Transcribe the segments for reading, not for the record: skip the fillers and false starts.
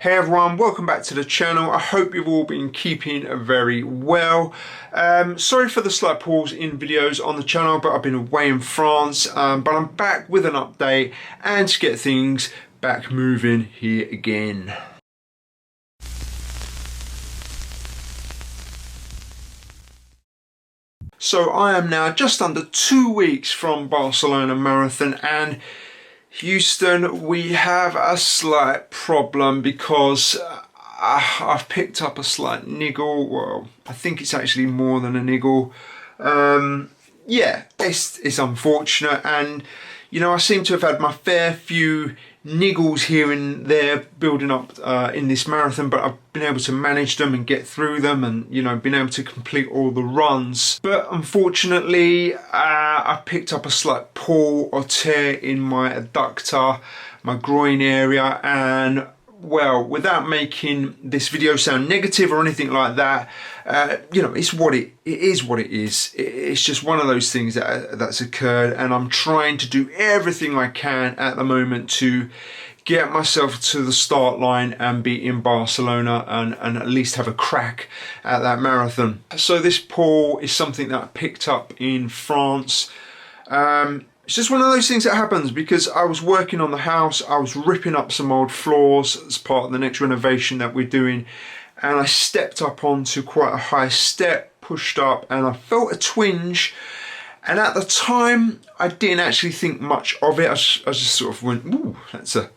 Hey everyone, welcome back to the channel. I hope you've all been keeping very well. Sorry for the slight pause in videos on the channel, but I've been away in France, but I'm back with an update and to get things back moving here again. So I am now just under 2 weeks from Barcelona Marathon, and Houston, we have a slight problem because I've picked up a slight niggle. Well, I think it's actually more than a niggle. Yeah, it's unfortunate, and you know, I seem to have had my fair few niggles here and there building up in this marathon, but I've been able to manage them and get through them, and you know, been able to complete all the runs. But unfortunately, I picked up a slight pull or tear in my adductor, my groin area, and well, without making this video sound negative or anything like that, you know, it's what it is. What it is. It's just one of those things that's occurred, and I'm trying to do everything I can at the moment to get myself to the start line and be in Barcelona and at least have a crack at that marathon. So this pull is something that I picked up in France. It's just one of those things that happens because I was working on the house, I was ripping up some old floors as part of the next renovation that we're doing, and I stepped up onto quite a high step, pushed up, and I felt a twinge. And at the time, I didn't actually think much of it. I just sort of went, ooh, that's a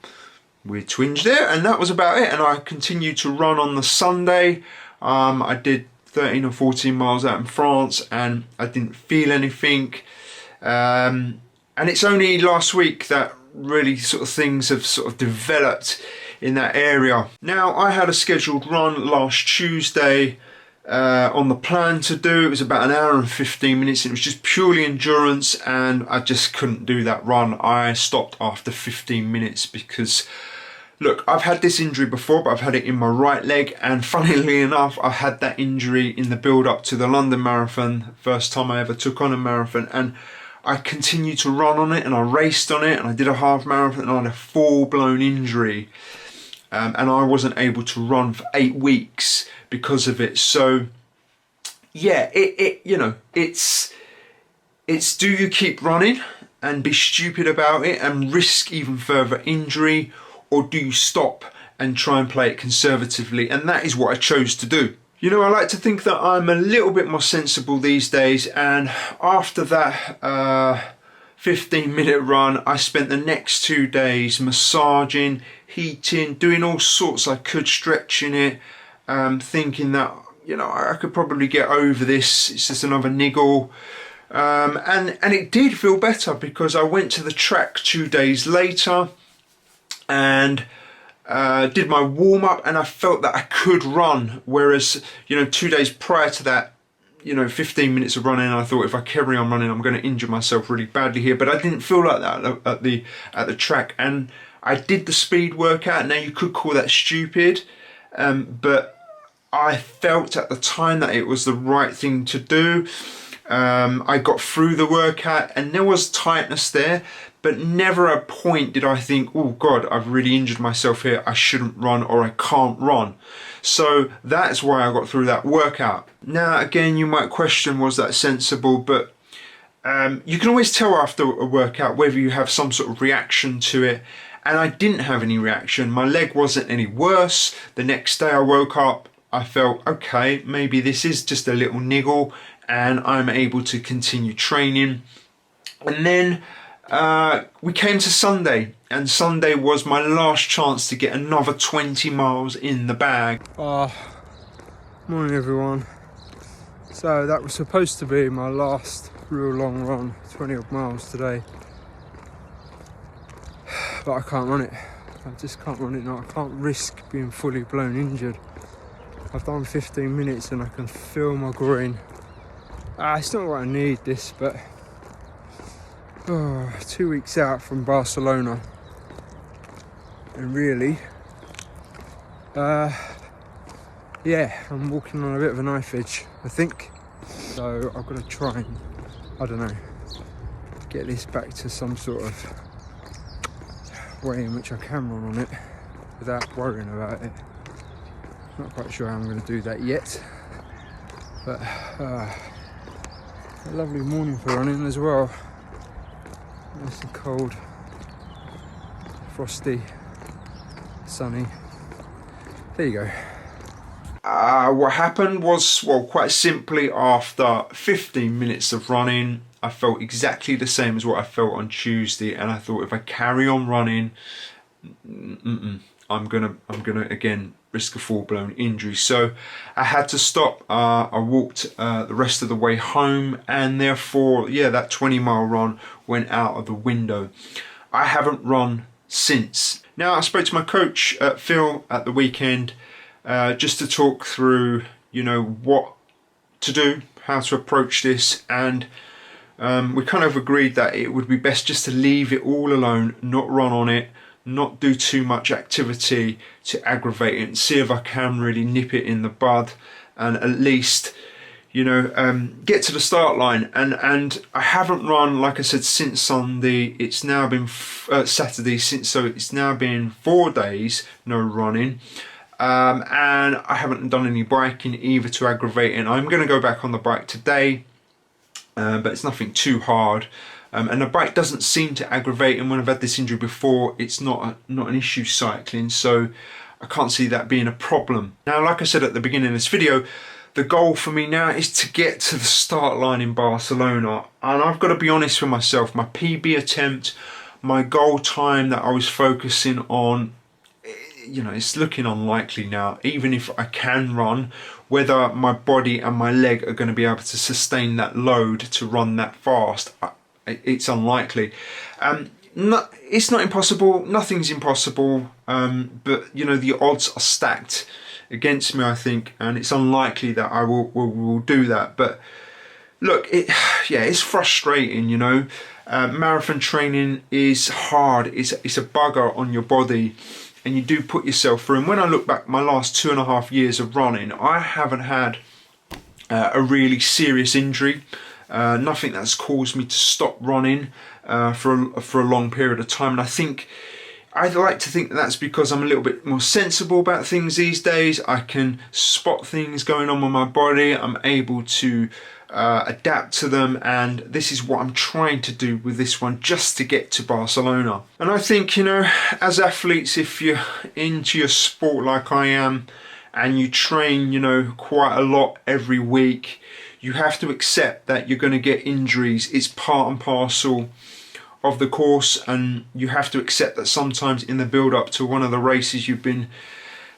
weird twinge there, and that was about it. And I continued to run on the Sunday. I did 13 or 14 miles out in France, and I didn't feel anything. And it's only last week that really sort of things have sort of developed in that area. Now, I had a scheduled run last Tuesday on the plan to do. It was about 1 hour and 15 minutes. It was just purely endurance, and I just couldn't do that run. I stopped after 15 minutes because, look, I've had this injury before, but I've had it in my right leg, and funnily enough, I had that injury in the build up to the London Marathon, first time I ever took on a marathon, and I continued to run on it, and I raced on it, and I did a half marathon, and I had a full-blown injury, and I wasn't able to run for 8 weeks because of it. So yeah, you know, it's do you keep running and be stupid about it and risk even further injury, or do you stop and try and play it conservatively? And that is what I chose to do. You know, I like to think that I'm a little bit more sensible these days, and after that 15-minute run, I spent the next 2 days massaging, heating, doing all sorts I could, stretching it, thinking that, you know, I could probably get over this, it's just another niggle. And it did feel better because I went to the track 2 days later and did my warm-up, and I felt that I could run, whereas, you know, 2 days prior to that, you know, 15 minutes of running, I thought if I carry on running, I'm going to injure myself really badly here. But I didn't feel like that at the track, and I did the speed workout. Now, you could call that stupid, but I felt at the time that it was the right thing to do. I got through the workout, and there was tightness there, but never a point did I think, oh God, I've really injured myself here, I shouldn't run, or I can't run. So that's why I got through that workout. Now, again, you might question, was that sensible? But you can always tell after a workout whether you have some sort of reaction to it. And I didn't have any reaction. My leg wasn't any worse. The next day I woke up, I felt, okay, maybe this is just a little niggle, and I'm able to continue training. And then we came to Sunday, and Sunday was my last chance to get another 20 miles in the bag. Morning everyone. So that was supposed to be my last real long run, 20 odd miles today, but I can't run it. I just can't run it now. I can't risk being fully blown injured. I've done 15 minutes and I can feel my groin. It's not what I need, this, but 2 weeks out from Barcelona, and really, yeah, I'm walking on a bit of a knife edge, I think. So I've got to try and, I don't know, get this back to some sort of way in which I can run on it. without worrying about it. Not quite sure how I'm going to do that yet, but a lovely morning for running as well. Nice and cold, frosty, sunny. There you go. What happened was, well, quite simply, after 15 minutes of running, I felt exactly the same as what I felt on Tuesday, and I thought if I carry on running, I'm gonna again risk a full-blown injury. So I had to stop. I walked the rest of the way home, and therefore, yeah, that 20-mile run went out of the window. I haven't run since. Now, I spoke to my coach, Phil, at the weekend, just to talk through, you know, what to do, how to approach this, and we kind of agreed that it would be best just to leave it all alone, not run on it, not do too much activity to aggravate it, and see if I can really nip it in the bud, and at least, you know, get to the start line. And I haven't run, like I said, since Sunday. It's now been Saturday, so it's now been 4 days no running. And I haven't done any biking either to aggravate it. I'm going to go back on the bike today, but it's nothing too hard. And the bike doesn't seem to aggravate, and when I've had this injury before, it's not an issue cycling, so I can't see that being a problem. Now, like I said at the beginning of this video, the goal for me now is to get to the start line in Barcelona, and I've got to be honest with myself. My PB attempt, my goal time that I was focusing on, you know, it's looking unlikely now. Even if I can run, whether my body and my leg are going to be able to sustain that load to run that fast, it's unlikely. It's not impossible, nothing's impossible, but you know, the odds are stacked against me, I think, and it's unlikely that I will do that. But look, it's frustrating, you know. Marathon training is hard, it's a bugger on your body, and you do put yourself through. And when I look back my last 2.5 years of running, I haven't had a really serious injury. Nothing that's caused me to stop running for a long period of time. And I think, I'd like to think that's because I'm a little bit more sensible about things these days. I can spot things going on with my body. I'm able to adapt to them, and this is what I'm trying to do with this one, just to get to Barcelona. And I think, you know, as athletes, if you're into your sport like I am, and you train, you know, quite a lot every week, you have to accept that you're going to get injuries. It's part and parcel of the course, and you have to accept that sometimes in the build up to one of the races you've been,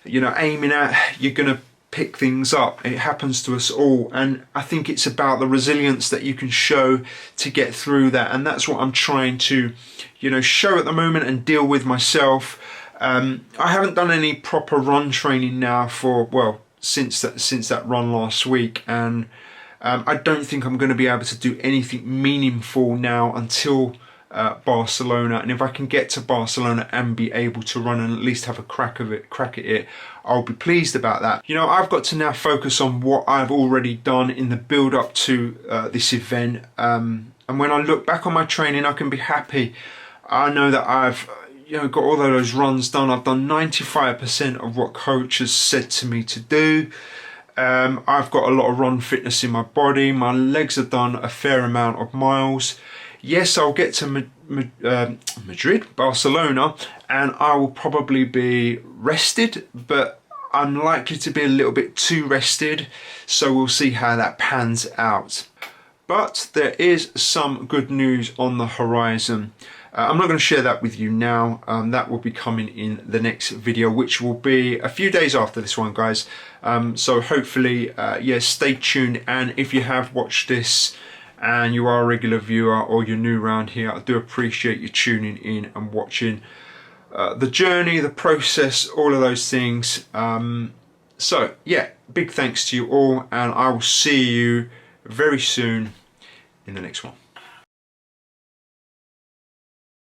you know, aiming at, you're going to pick things up. It happens to us all, and I think it's about the resilience that you can show to get through that, and that's what I'm trying to, you know, show at the moment and deal with myself. I haven't done any proper run training now for, well, since that run last week, and I don't think I'm going to be able to do anything meaningful now until Barcelona. And if I can get to Barcelona and be able to run and at least have a crack at it, I'll be pleased about that. You know, I've got to now focus on what I've already done in the build up to this event. And when I look back on my training, I can be happy. I know that I've, you know, got all of those runs done. I've done 95% of what coach has said to me to do. I've got a lot of run fitness in my body. My legs have done a fair amount of miles. Yes, I'll get to Barcelona, and I will probably be rested, but I'm likely to be a little bit too rested, so we'll see how that pans out. But there is some good news on the horizon. I'm not going to share that with you now. That will be coming in the next video, which will be a few days after this one, guys. So hopefully, stay tuned. And if you have watched this and you are a regular viewer or you're new around here, I do appreciate you tuning in and watching the journey, the process, all of those things. So yeah, big thanks to you all, and I will see you very soon in the next one.